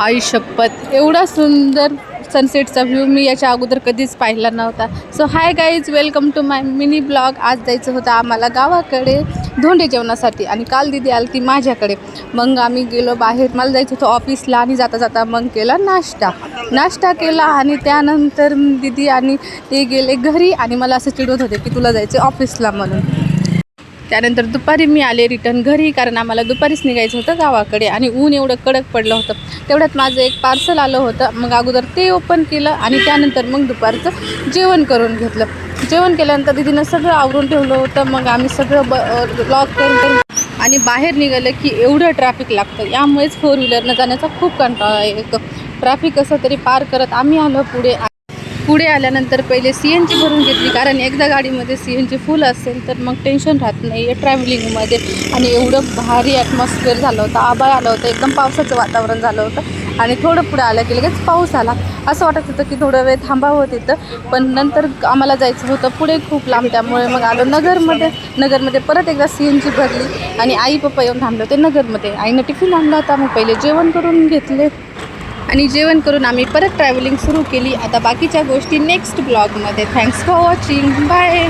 आई शपथ, एवढा सुंदर सनसेटचा व्ह्यू मी याच्या अगोदर कधीच पाहिला नव्हता. So hi guys, welcome to my mini blog. आज जायचं होतं आम्हाला गावाकडे धोंडे जेवणासाठी आणि काल दिदी आली ती माझ्याकडे. मग आम्ही गेलो बाहेर. मला जायचं होतं ऑफिसला आणि जाता जाता मग केला नाश्ता केला आणि त्यानंतर दिदी आणि ते गेले घरी आणि मला असं चिडवत होते की तुला जायचं ऑफिसला म्हणून. त्यानंतर दुपारी मी आले रिटर्न घरी, कारण आम्हाला दुपारीच निघायचं होतं गावाकडे आणि ऊन एवढं कडक पडलं होतं. तेवढ्यात माझं एक पार्सल आलं होतं. मग अगोदर ते ओपन केलं आणि त्यानंतर मग दुपारचं जेवण करून घेतलं. जेवण केल्यानंतर दिदीनं सगळं आवरून ठेवलं होतं. मग आम्ही सगळं लॉक करून आणि बाहेर निघालं की एवढं ट्रॅफिक लागतं. यामुळेच फोर व्हीलरनं जाण्याचा खूप कंटाळा येतो. ट्रॅफिक कसं तरी पार करत आम्ही आलो पुढे आल्यानंतर पहिले CNG भरून घेतली, कारण एकदा गाडीमध्ये CNG फुल असेल तर मग टेन्शन राहत नाही आहे ट्रॅव्हलिंगमध्ये. आणि एवढं भारी ॲटमॉस्फिअर झालं होतं, आभाळ आलं होतं, एकदम पावसाचं वातावरण झालं होतं. आणि थोडं पुढं आलं की लगेच पाऊस आला. असं वाटत होतं की थोडं वेळ थांबावं तिथं, पण नंतर आम्हाला जायचं होतं पुढे खूप लांब. त्यामुळे मग आलो नगरमध्ये परत एकदा CNG भरली आणि आई पप्पा येऊन थांबले होते नगरमध्ये. आईनं टिफिन आणला होता. मग पहिले जेवण करून घेतले आणि जेवण करून आम्ही परत ट्रॅव्हलिंग सुरू केली. आता बाकीच्या गोष्टी नेक्स्ट ब्लॉगमध्ये. Thanks for watching. बाय.